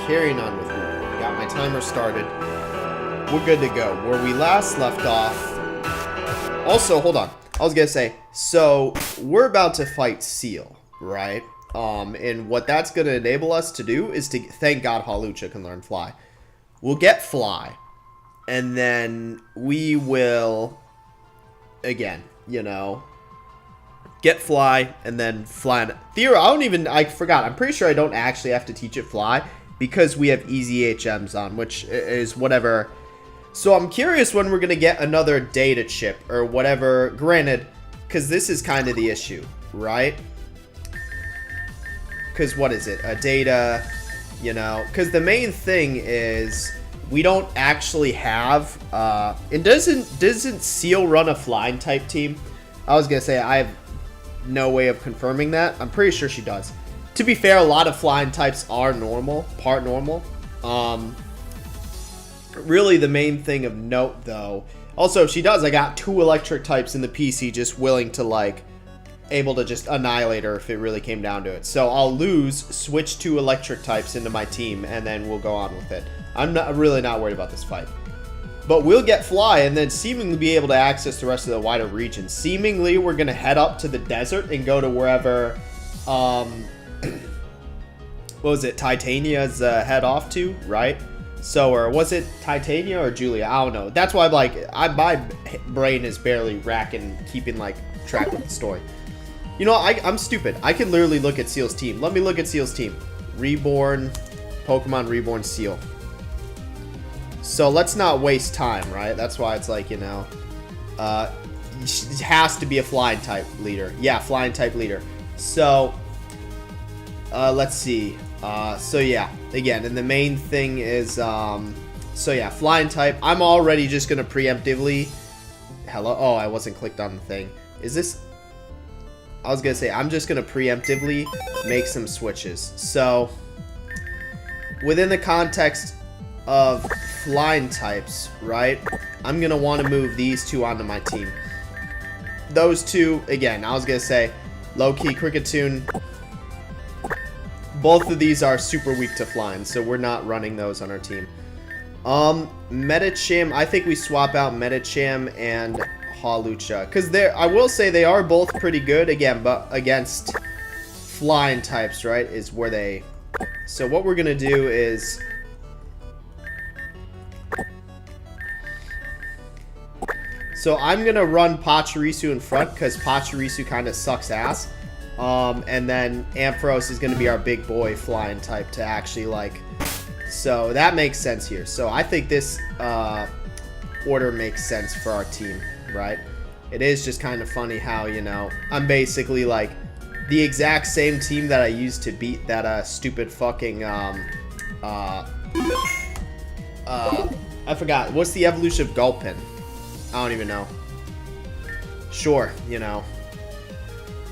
carrying on with Reborn. Got my timer started. We're good to go. Where we last left off... Also, hold on. I was gonna say, so we're about to fight Seal, right? And what that's gonna enable us to do is to... Thank God Halucha can learn Fly. We'll get Fly. And then we will... Again, you know... Get Fly, and then Fly. Theora, I forgot. I'm pretty sure I don't actually have to teach it Fly because we have easy HMs on, which is whatever. So I'm curious when we're going to get another data chip or whatever. Granted, because this is kind of the issue, right? Because what is it? A data, you know, because the main thing is we don't actually have, it doesn't Seal run a flying type team? I was going to say I have no way of confirming that. I'm pretty sure she does. To be fair, a lot of flying types are part normal. Really the main thing of note though, also if she does, I got 2 electric types in the PC just willing to like, able to just annihilate her if it really came down to it. So I'll switch 2 electric types into my team and then we'll go on with it. I'm really not worried about this fight. But we'll get Fly and then seemingly be able to access the rest of the wider region. Seemingly, we're going to head up to the desert and go to wherever, what was it, Titania's head off to, right? So, or was it Titania or Julia? I don't know. That's why I'm like, my brain is barely keeping like track of the story. You know, I'm stupid. I can literally look at Seal's team. Let me look at Seal's team. Reborn, Pokemon Reborn Seal. So let's not waste time, right? That's why it's like, you know, it has to be a flying type leader. Yeah, flying type leader. So, let's see. So yeah, again, and the main thing is, so yeah, flying type. I'm already just going to preemptively, oh, I wasn't clicked on the thing. Is this, I was going to say, I'm just going to preemptively make some switches. So, within the context of flying types, right? I'm gonna want to move these 2 onto my team. Those 2, again, I was gonna say, low-key Cricketune. Both of these are super weak to flying, so we're not running those on our team. Medicham, I think we swap out Medicham and Halucha, because I will say they are both pretty good, again, but against flying types, right, is where they... So what we're gonna do is... So I'm going to run Pachirisu in front because Pachirisu kind of sucks ass. And then Ampharos is going to be our big boy flying type to actually like... So that makes sense here. So I think this order makes sense for our team, right? It is just kind of funny how, you know, I'm basically like the exact same team that I used to beat that stupid fucking... I forgot. What's the evolution of Gulpin? I don't even know. Sure, you know.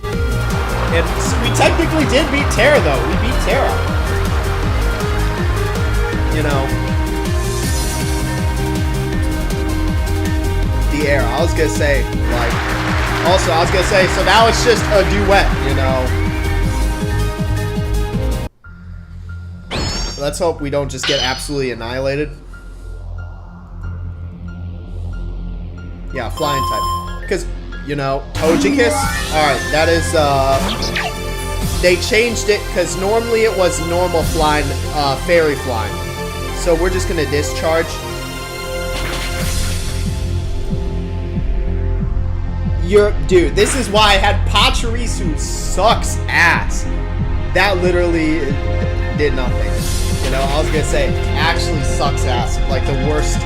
And we technically did beat Terra, though. We beat Terra. You know. The air. I was gonna say, like... Also, I was gonna say, so now it's just a duet, you know. Let's hope we don't just get absolutely annihilated. Yeah, flying type. Because, you know, Togekiss. Alright, that is, they changed it because normally it was normal flying, fairy flying. So we're just going to discharge. Dude, this is why I had Pachirisu sucks ass. That literally did nothing. You know, I was going to say, actually sucks ass. Like the worst.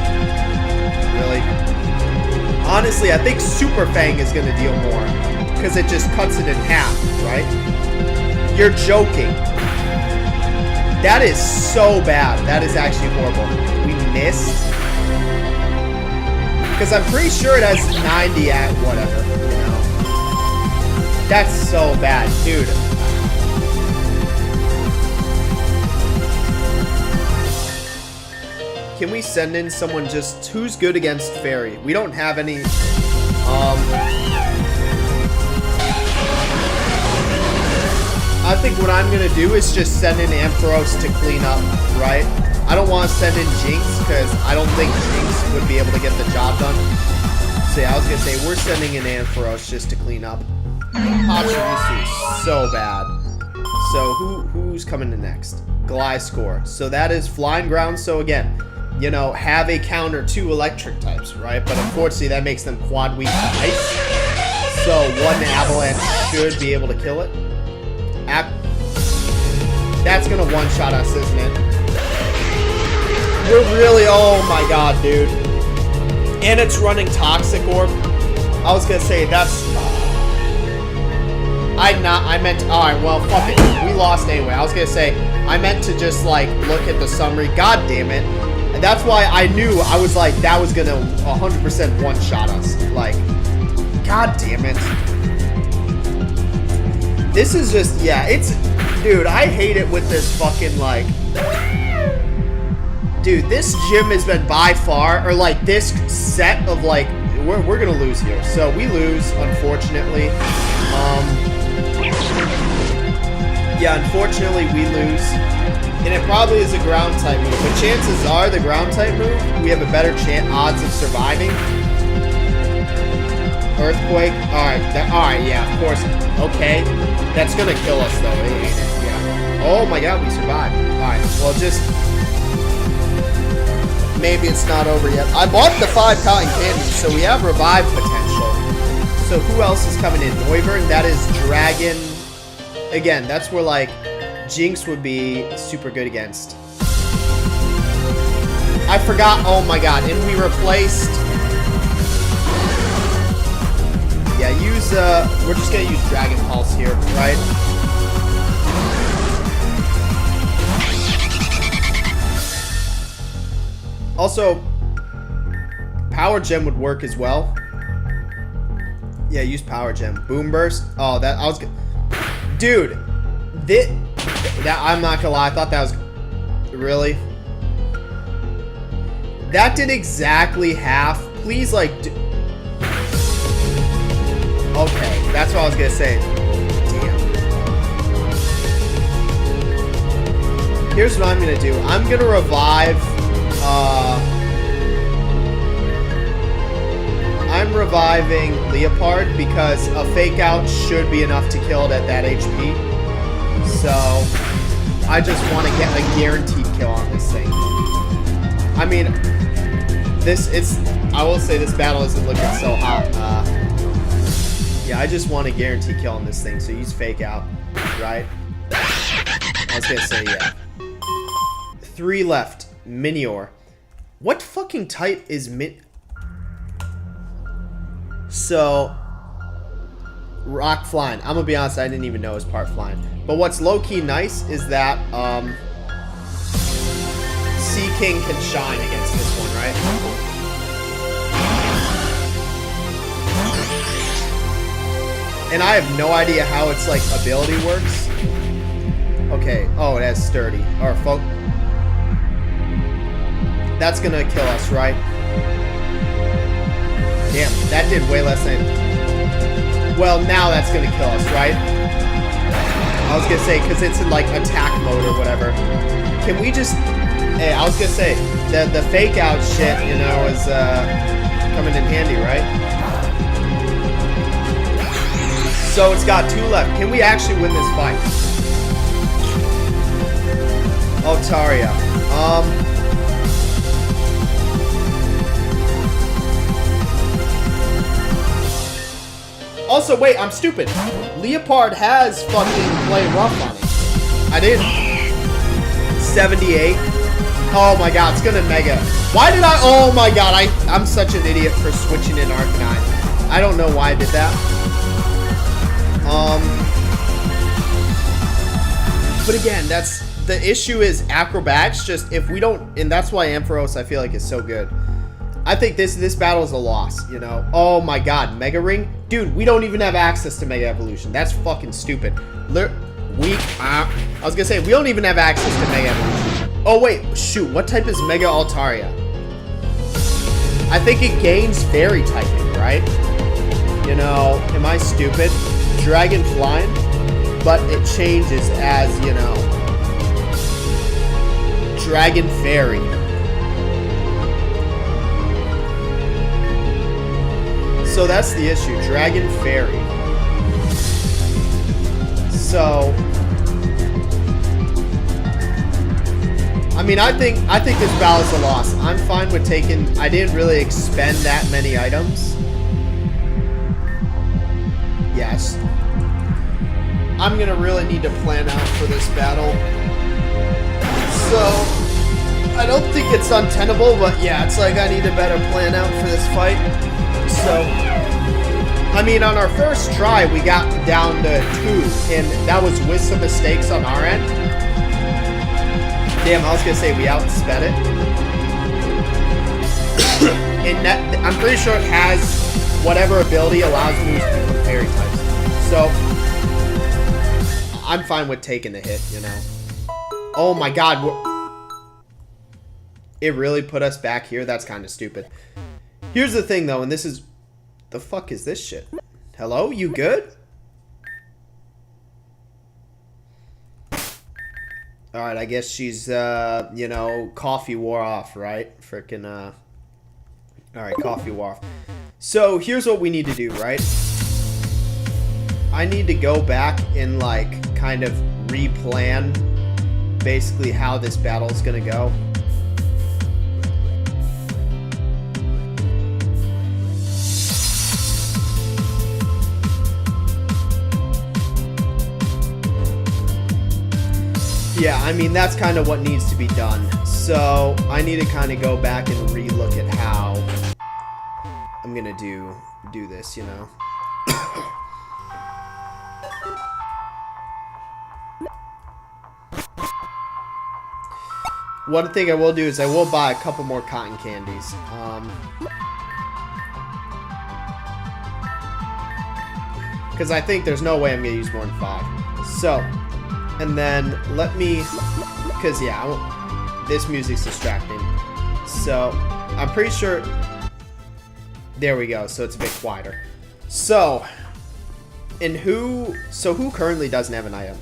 Really? Honestly, I think Super Fang is going to deal more. Because it just cuts it in half, right? You're joking. That is so bad. That is actually horrible. We missed. Because I'm pretty sure it has 90 at whatever, you know. That's so bad, dude. Can we send in someone just who's good against Fairy? We don't have any. I think what I'm gonna do is just send in Ampharos to clean up, right? I don't want to send in Jinx because I don't think Jinx would be able to get the job done. So yeah, I was gonna say we're sending in Ampharos just to clean up. Pachirisu, so bad. So who's coming in next? Gliscor. So that is flying ground. So again, you know, have a counter to electric types, right? But unfortunately, that makes them quad weak to ice. So one avalanche should be able to kill it. That's gonna one-shot us, isn't it? We're really, oh my god, dude. And it's running Toxic Orb. I was gonna say, that's... alright, well, fuck it. We lost anyway. I was gonna say, I meant to just, like, look at the summary. God damn it. And that's why I knew, I was like, that was gonna 100% one-shot us. Like, god damn it. This is just, yeah, it's... Dude, I hate it with this fucking, like... Dude, this gym has been by far, or, like, this set of, like... We're gonna lose here. So, we lose, unfortunately. Yeah, unfortunately, we lose. And it probably is a ground type move. But chances are, the ground type move, we have a better odds of surviving. Earthquake. Alright, yeah, of course. Okay. That's gonna kill us, though, ain't it? Yeah. Oh my god, we survived. Alright, well, just... Maybe it's not over yet. I bought the 5 cotton candies, so we have revive potential. So who else is coming in? Noivern, that is Dragon. Again, that's where, like, Jinx would be super good against. I forgot, oh my god, and we replaced... Yeah, use, we're just gonna use Dragon Pulse here, right? Also, Power Gem would work as well. Yeah, use Power Gem. Boom Burst. Oh, that, I was good. Dude, that, I'm not gonna lie, I thought that was, really? That did exactly half. Please, like, okay, that's what I was gonna say. Damn. Here's what I'm gonna do. I'm gonna revive, I'm reviving Leopard because a fake out should be enough to kill it at that HP. So, I just want to get a guaranteed kill on this thing. I mean, I will say this battle isn't looking so hot. Yeah, I just want a guaranteed kill on this thing, so use fake out, right? I was gonna say, yeah. 3 left. Minior. What fucking type is So, Rock Flying. I'm gonna be honest, I didn't even know it was part Flying. But what's low-key nice is that, Sea King can shine against this one, right? And I have no idea how its, like, ability works. Okay. Oh, it has Sturdy. Or, that's gonna kill us, right? Damn, that did way less than... Well, now that's gonna kill us, right? I was gonna say, because it's in, like, attack mode or whatever. Can we just... Hey, I was gonna say, the fake out shit, you know, is, coming in handy, right? So it's got 2 left. Can we actually win this fight? Altaria. Also, wait, I'm stupid. Leopard has fucking play rough on it. I didn't. 78. Oh my god, it's gonna mega. Why did I? Oh my god, I'm such an idiot for switching in Arcanine. I don't know why I did that. But again, that's the issue is acrobatics. Just if we don't, and that's why Ampharos I feel like is so good. I think this battle is a loss, you know. Oh my god, Mega Ring? Dude, we don't even have access to Mega Evolution. That's fucking stupid. I was gonna say, we don't even have access to Mega Evolution. Oh wait, shoot, what type is Mega Altaria? I think it gains Fairy typing, right? You know, am I stupid? Dragon Flying? but it changes as, you know, Dragon Fairy. So that's the issue, Dragon Fairy. So I mean, I think this battle's a loss. I'm fine with taking... I didn't really expend that many items. Yes. I'm going to really need to plan out for this battle. So, I don't think it's untenable, but yeah, it's like I need a better plan out for this fight. So, I mean, on our first try, we got down to 2, and that was with some mistakes on our end. Damn, I was gonna say we outsped it. And that, I'm pretty sure it has whatever ability allows moves to become fairy types. So I'm fine with taking the hit, you know. Oh my god. It really put us back here? That's kind of stupid. Here's the thing though, and this is... The fuck is this shit? Hello? You good? Alright, I guess she's, you know, coffee wore off, right? Frickin', Alright, coffee wore off. So, here's what we need to do, right? I need to go back and, like, kind of replan basically how this battle is gonna go. Yeah, I mean, that's kind of what needs to be done. So, I need to kind of go back and re-look at how I'm gonna do this, you know. One thing I will do is I will buy a couple more cotton candies. Because I think there's no way I'm gonna use more than 5. So... And then let me, because yeah, this music's distracting. So I'm pretty sure, there we go. So it's a bit quieter. So, who currently doesn't have an item?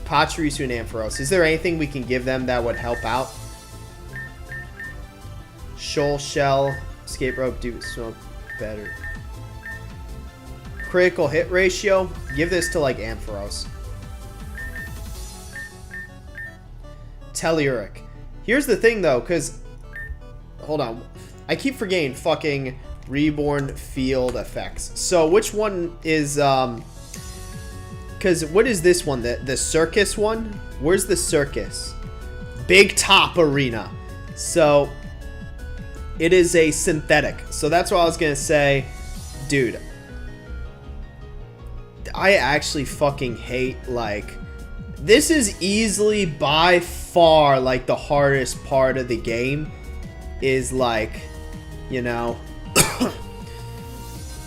Pachirisu and Ampharos. Is there anything we can give them that would help out? Shoal Shell, Escape Rope, do smoke better. Critical hit ratio, give this to like Ampharos. Telluric. Here's the thing though, because hold on, I keep forgetting fucking Reborn field effects. So which one is because what is this one? The circus one? Where's the circus? Big Top Arena. So it is a synthetic. So that's what I was gonna say, dude. I actually fucking hate, like, this is easily by far like the hardest part of the game is, like, you know,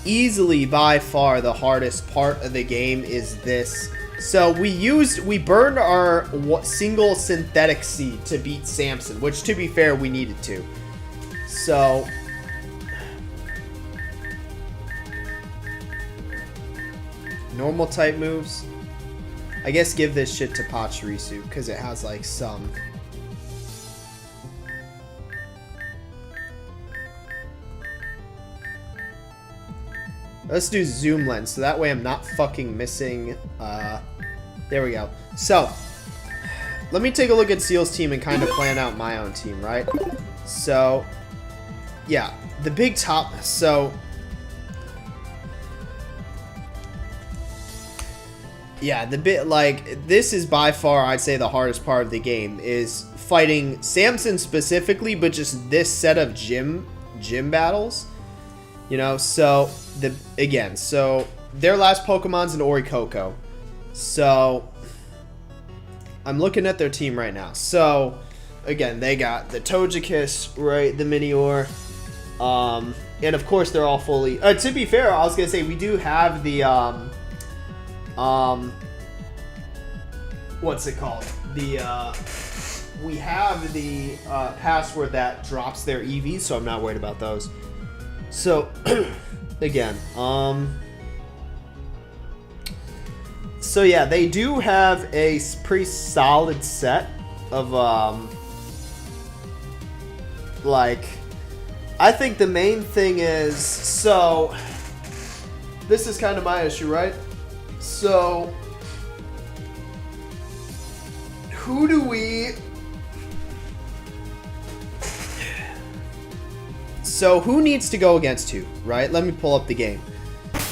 easily by far the hardest part of the game is this. So we burned our single synthetic seed to beat Samson, which to be fair we needed to. So normal type moves. I guess give this shit to Pachirisu because it has like some. Let's do zoom lens so that way I'm not fucking missing. There we go. So let me take a look at Seal's team and kind of plan out my own team, right? So yeah, the Big Top. So yeah, the bit, like, this is by far, I'd say, the hardest part of the game is fighting Samson specifically, but just this set of gym battles, you know. So so their last Pokemon's an Orikoko. So I'm looking at their team right now. So again, they got the Togekiss, right, the Minior, and of course they're all fully. To be fair, I was gonna say we do have the what's it called? We have the password that drops their EVs, so I'm not worried about those. So again, So yeah, they do have a pretty solid set of like, I think the main thing is, so this is kind of my issue, right? So who do we, so who needs to go against who, right? Let me pull up the game.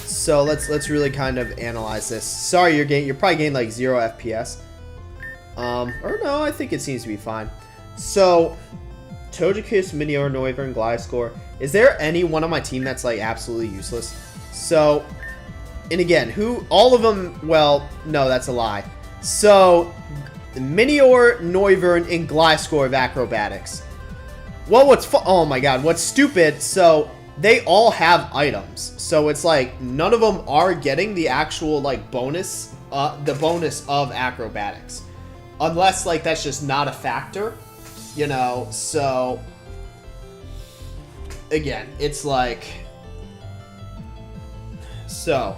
So let's really kind of analyze this. Sorry, you're probably getting like 0 FPS. Or no, I think it seems to be fine. So Togekiss, Minior, Noivern, Gliscor. Is there any one on my team that's like absolutely useless? So, and again, all of them, well, no, that's a lie. So Minior, Noivern, and Gliscor have acrobatics. Well, oh my god, what's stupid, so they all have items. So it's like none of them are getting the actual like bonus, the bonus of acrobatics. Unless like that's just not a factor, you know, so again, it's like, so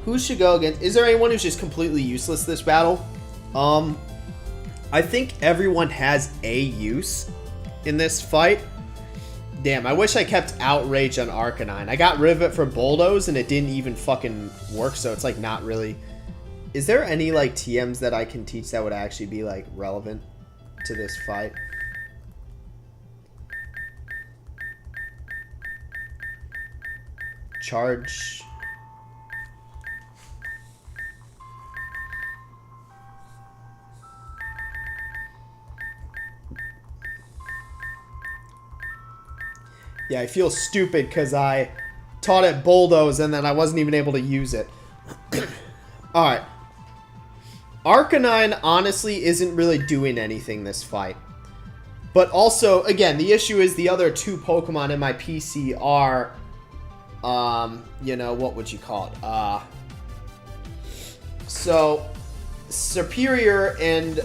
who should go against, is there anyone who's just completely useless this battle? I think everyone has a use in this fight. Damn, I wish I kept Outrage on Arcanine. I got rid of it for Bulldoze and it didn't even fucking work, so it's like not really. Is there any like TMs that I can teach that would actually be like relevant to this fight? Charge. Yeah, I feel stupid because I taught it Bulldoze and then I wasn't even able to use it. Alright. Arcanine honestly isn't really doing anything this fight. But also, again, the issue is the other two Pokemon in my PC are, you know, what would you call it? So, Superior and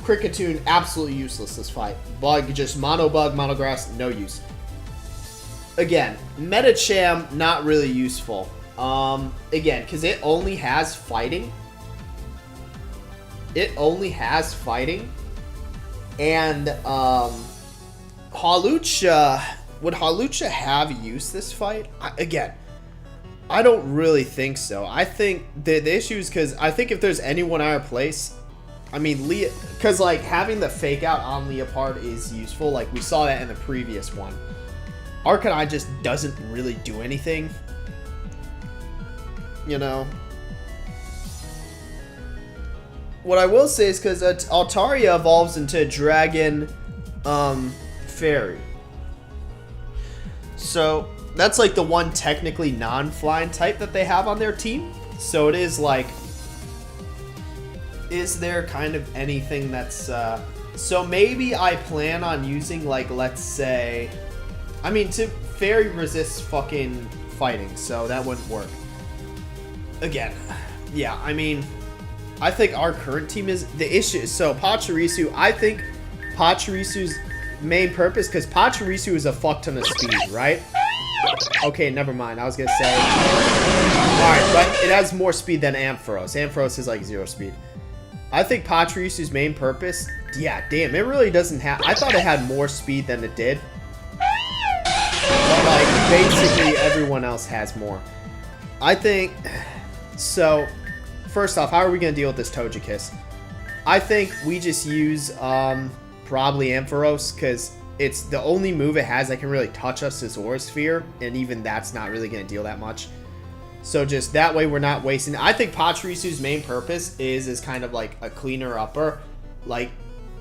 Kricketune, absolutely useless this fight. Bug, just Mono Bug, Mono Grass, no use. Again, Metacham, not really useful. Again, because it only has fighting. It only has fighting. And, Hawlucha, would Hawlucha have use this fight? Again, I don't really think so. I think the issue is because I think if there's anyone in our place, I mean, because like having the fake out on Leopard is useful. Like we saw that in the previous one. Arcanine just doesn't really do anything. You know. What I will say is because Altaria evolves into Dragon Fairy. So that's like the one technically non-flying type that they have on their team. So it is like, is there kind of anything that's so maybe I plan on using like, let's say, I mean, Fairy resists fucking fighting, so that wouldn't work. Again, yeah, I mean, I think our current team is the issue. So Pachirisu, I think Pachirisu's main purpose, because Pachirisu is a fuck ton of speed, right? Okay, never mind. I was gonna say, alright, but it has more speed than Ampharos. Ampharos is like 0 speed. I think Pachirisu's main purpose, yeah, damn, it really doesn't have, I thought it had more speed than it did. But like, basically everyone else has more. I think, so, first off, how are we going to deal with this Togekiss? I think we just use, probably Ampharos, because it's the only move it has that can really touch us is Aura Sphere, and even that's not really going to deal that much. So just that way we're not wasting. I think Pachirisu's main purpose is kind of like a cleaner upper, like,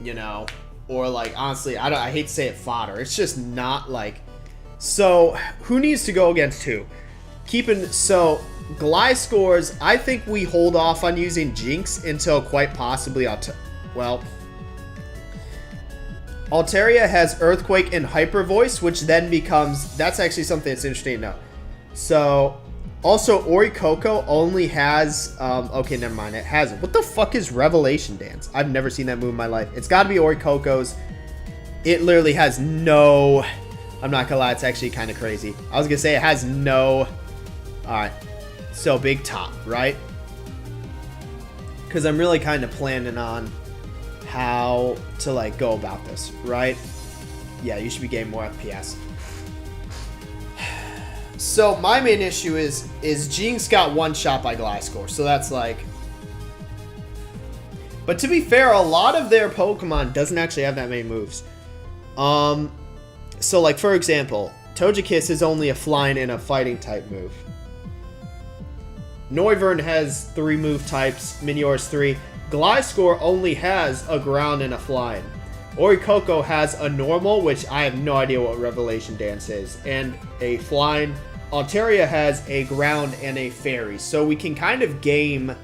you know, or like, honestly, I hate to say it, fodder. It's just not like, so who needs to go against who? So Gliscors, I think we hold off on using Jinx until quite possibly Altaria has Earthquake and Hyper Voice, which then becomes, that's actually something that's interesting to know. So also Orikoko only has okay, never mind, it has, what the fuck is Revelation Dance? I've never seen that move in my life. It's got to be Orikoko's. It literally has no, I'm not gonna lie, it's actually kind of crazy. I was gonna say it has no, alright. So big top, right? Because I'm really kind of planning on how to like go about this, right? Yeah, you should be getting more FPS. So my main issue is Jinx got one shot by Gliscor, so that's like. But to be fair, a lot of their Pokemon doesn't actually have that many moves. So like for example, Togekiss is only a flying and a fighting type move. Noivern has 3 move types, Minior's 3. Gliscor only has a ground and a flying. Orikoko has a normal, which I have no idea what Revelation Dance is, and a flying. Altaria has a ground and a fairy. So we can kind of game.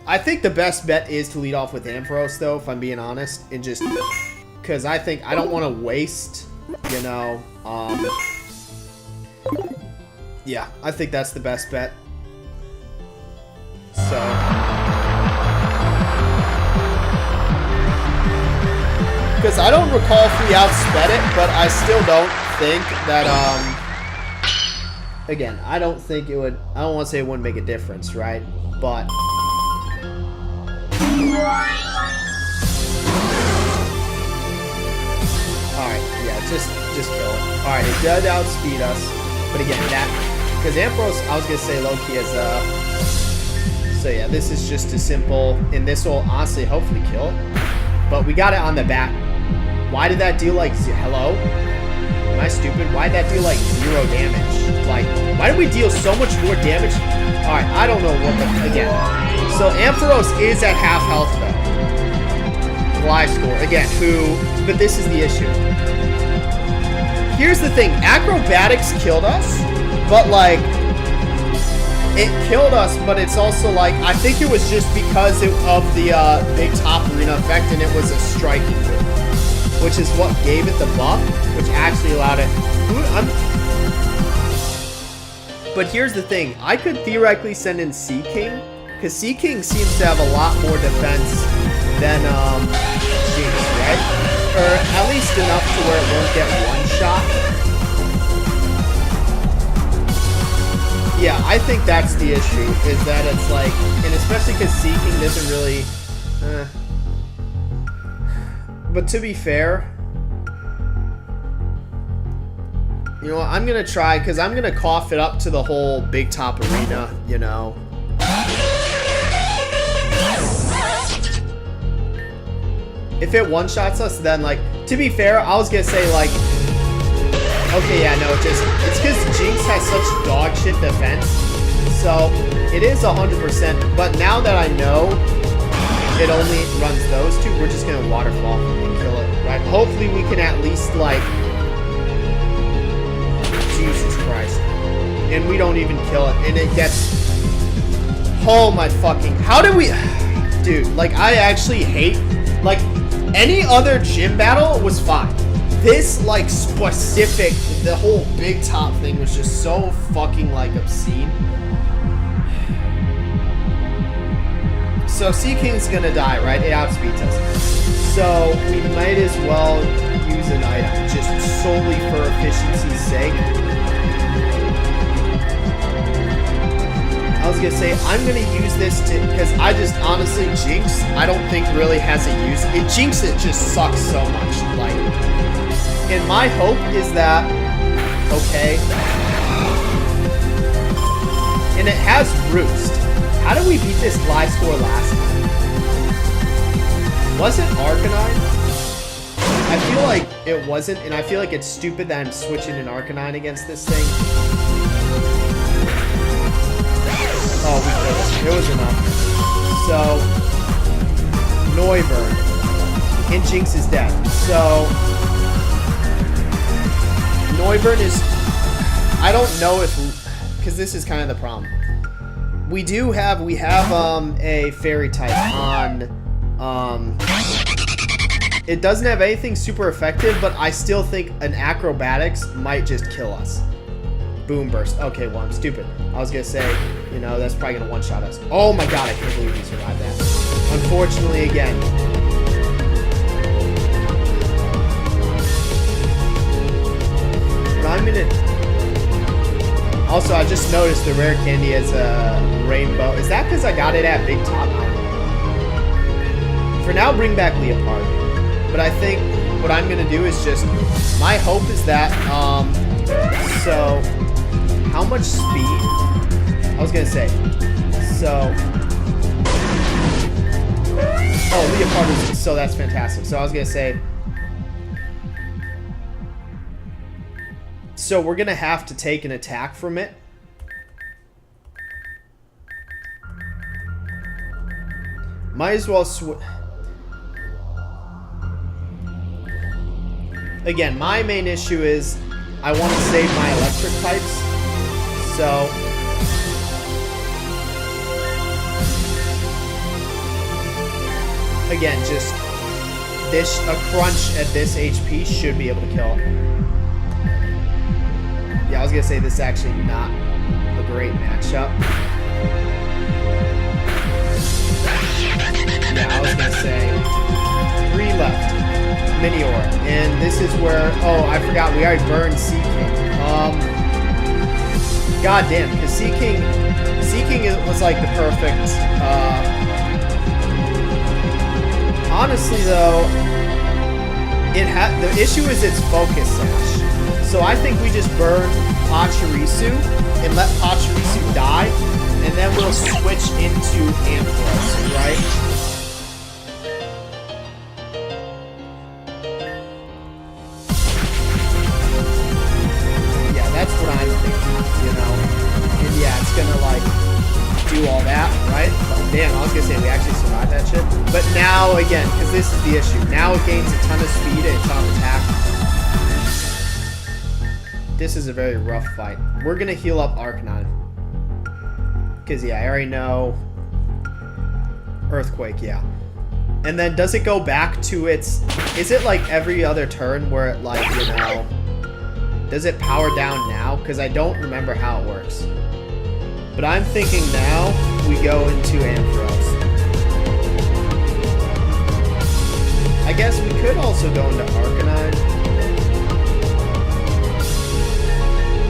I think the best bet is to lead off with Ampharos, though, if I'm being honest, and just because I think I don't want to waste, you know. Yeah, I think that's the best bet. So, because I don't recall if we outsped it, but I still don't think that, again, I don't think it would, I don't want to say it wouldn't make a difference, right? But, alright, yeah, just kill it. Alright, it does outspeed us, but again, that, because Ampharos, I was going to say low-key is, so yeah, this is just a simple, and this will honestly hopefully kill it. But we got it on the back. Why did that do like, hello? Am I stupid? Why did that do like 0 damage? Like, why did we deal so much more damage? Alright, I don't know what the, again. So Ampharos is at half health though. Gliscor, again, who, but this is the issue. Here's the thing, Acrobatics killed us, but like, it killed us, but it's also like, I think it was just because of the big top arena effect, and it was a striking move, which is what gave it the buff, which actually allowed it. But here's the thing, I could theoretically send in Sea King, because Sea King seems to have a lot more defense than Jinx, right? Or at least enough to where it won't get one shot. Yeah, I think that's the issue, is that it's like, and especially because Sea King doesn't really, but to be fair, you know what, I'm going to try, because I'm going to cough it up to the whole big top arena, you know. If it one-shots us, then like, to be fair, I was going to say like, okay, yeah, no, it's because Jinx has such dog shit defense, so it is 100%, but now that I know it only runs those two, we're just gonna waterfall and kill it, right? Hopefully we can at least, like, Jesus Christ, and we don't even kill it, and it gets, oh my fucking, how did we, dude, like, I actually hate, like, any other gym battle was fine. This, like, specific, the whole big top thing was just so fucking, like, obscene. So, Sea King's gonna die, right? It outspeeds us. So, we might as well use an item, just solely for efficiency's sake. I was gonna say, I'm gonna use this to, because I just, honestly, Jinx, I don't think really has a use. Jinx, it just sucks so much, like... And my hope is that, okay, and it has Roost. How did we beat this Gliscor last time? Was it Arcanine? I feel like it wasn't, and I feel like it's stupid that I'm switching an Arcanine against this thing. Oh, we killed it. It was enough. So, Noivern. And Jinx is dead. So... Noivern is, I don't know if, because this is kind of the problem. We have a fairy type on, it doesn't have anything super effective, but I still think an acrobatics might just kill us. Boom burst. Okay, well, I'm stupid. I was going to say, you know, that's probably going to one-shot us. Oh my god, I can't believe we survived that. Unfortunately, again. I'm gonna... Also, I just noticed the rare candy has a rainbow. Is that because I got it at Big Top? For now, bring back Leopard. But I think what I'm going to do is just... My hope is that... So... How much speed? I was going to say... So... Oh, Leopard is... So that's fantastic. So I was going to say... So we're going to have to take an attack from it. Might as well Again, my main issue is I want to save my electric types. So... Again, just... A crunch at this HP should be able to kill. Yeah, I was going to say this is actually not a great matchup. Yeah, I was going to say 3 left. Minior. And this is where... Oh, I forgot. We already burned Sea King. God damn. Because Sea King was like the perfect... honestly, though, the issue is its focus sash. So I think we just burn Pachirisu and let Pachirisu die, and then we'll switch into Ampharos, right? Yeah, that's what I'm thinking, you know? And yeah, it's gonna, like, do all that, right? Oh, damn, I was gonna say we actually survived that shit. But now, again, because this is the issue, now it gains a ton of speed and it's on attack. This is a very rough fight. We're gonna heal up Arcanine. Because, yeah, I already know... Earthquake, yeah. And then does it go back to its... Is it like every other turn where it, like, you know... Does it power down now? Because I don't remember how it works. But I'm thinking now we go into Ampharos. I guess we could also go into Arcanine.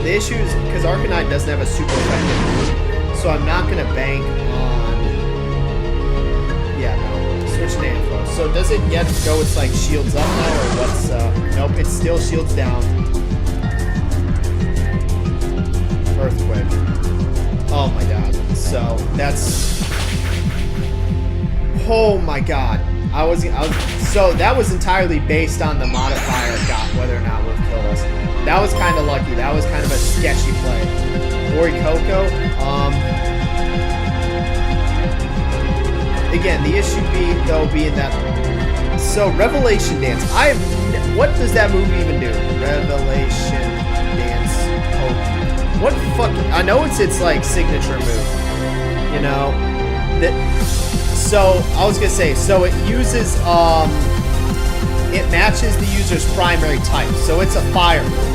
The issue is because Arcanine doesn't have a super effective move, so I'm not going to bank on... Yeah, no. Switch to Ampharos. So does it get to go with, like, shields up now, or what's... Nope, it's still shields down. Earthquake. Oh my god. So, that's... Oh my god. So, that was entirely based on the modifier got whether or not Wolf killed us. That was kind of lucky. That was kind of a sketchy play. Orikoko. Again, the issue being that... So, Revelation Dance. What does that move even do? Revelation Dance. Oh. What fucking... I know it's like, signature move. You know? So, I was gonna say, so it uses, it matches the user's primary type. So, it's a fire move.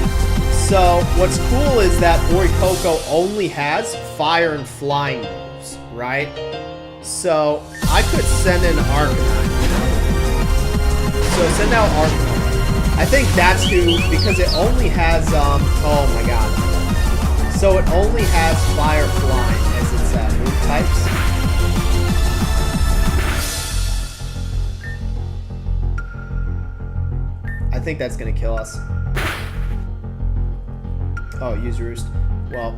So, what's cool is that Orikoko only has fire and flying moves, right? So, I could send in Arcanine. So, send out Arcanine. I think that's who, because it only has, oh my god. So, it only has fire flying as its move types. I think that's gonna kill us. Oh, use Roost. Well,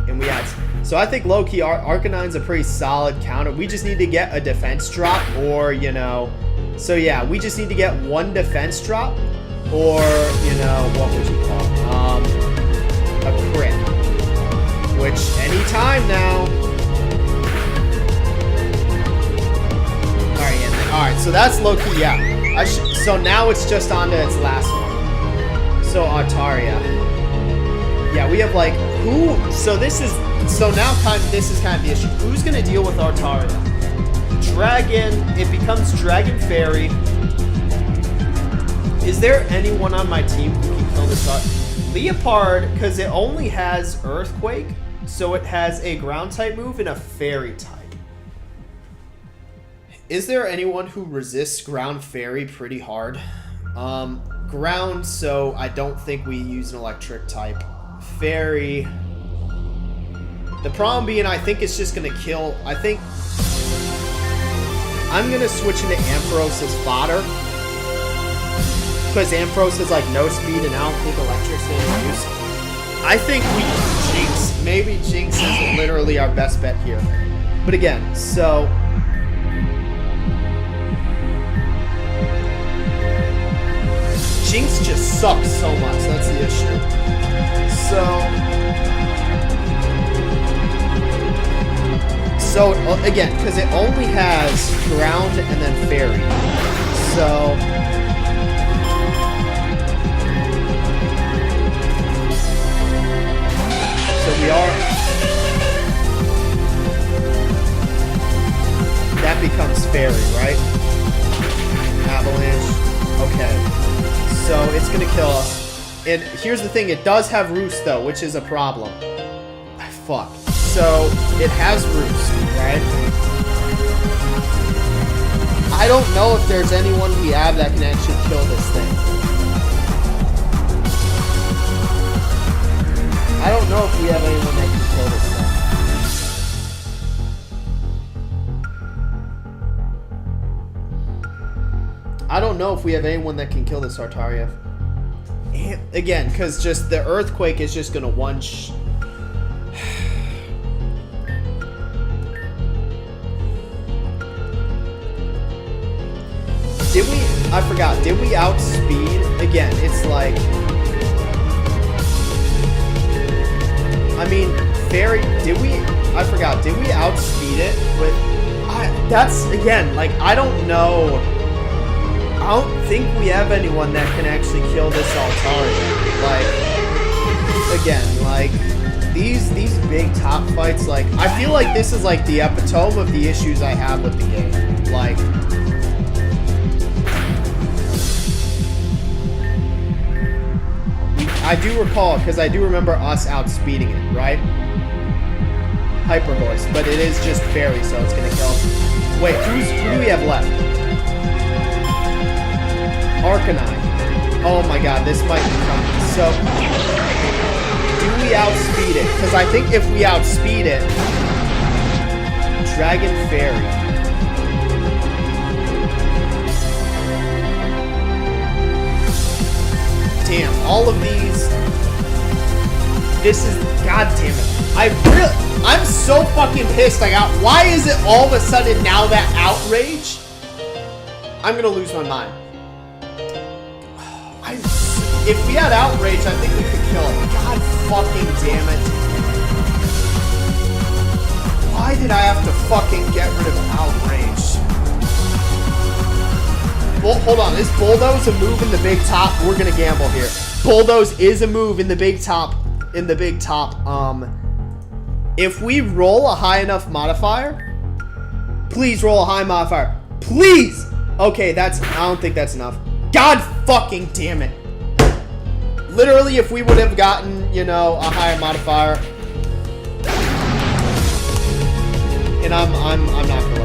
and we had... So I think low-key Arcanine's a pretty solid counter. We just need to get a defense drop, or, you know... So yeah, we just need to get one defense drop, or, you know, what would you call it? A crit. Which, anytime now... Alright, so that's low-key, yeah. So now it's just on to its last one. So Altaria. Yeah, we have like who? So this is this is kind of the issue. Who's gonna deal with Altaria? Dragon. It becomes Dragon Fairy. Is there anyone on my team who can kill this up? Leopard, because it only has Earthquake, so it has a Ground type move and a Fairy type. Is there anyone who resists Ground Fairy pretty hard? Ground, so I don't think we use an Electric type. Fairy. The problem being, I think it's just gonna kill. I think I'm gonna switch into Ampharos as fodder. Because Ampharos is like no speed and I don't think Electric's gonna use. I think we Jinx. Maybe Jinx is literally our best bet here. But again, so Jinx just sucks so much. That's the issue. So again, because it only has ground and then fairy. So we are. That becomes fairy, right? Avalanche. Okay. So it's gonna kill us. And here's the thing, it does have Roost though, which is a problem. Fuck. So it has Roost, right? I don't know if there's anyone we have that can actually kill this thing. I don't know if we have anyone that can kill this thing. I don't know if we have anyone that can kill this Artariev. Again, because just the Earthquake is just going to Did we... I forgot. Did we outspeed? Again, it's like... I mean, Fairy... Did we... I forgot. Did we outspeed it with... that's, again, like, I don't know... I don't think we have anyone that can actually kill this Altaria. Like, again, like, these big top fights, like, I feel like this is, like, the epitome of the issues I have with the game. Like... I do recall, because I do remember us outspeeding it, right? Hyper Voice, but it is just Fairy, so it's gonna kill. Wait, who do we have left? Arcanine. Oh my god, this might be coming. So, do we outspeed it? Because I think if we outspeed it, Dragon Fairy. Damn, all of these. This is, god damn it. I'm so fucking pissed I got, why is it all of a sudden now that outrage? I'm gonna lose my mind. If we had outrage, I think we could kill it. God fucking damn it. Why did I have to fucking get rid of outrage? Well, hold on, is Bulldoze a move in the big top? We're gonna gamble here. Bulldoze is a move in the big top. If we roll a high enough modifier, please roll a high modifier. Please! Okay, I don't think that's enough. God fucking damn it. Literally, if we would have gotten, you know, a higher modifier. And I'm not gonna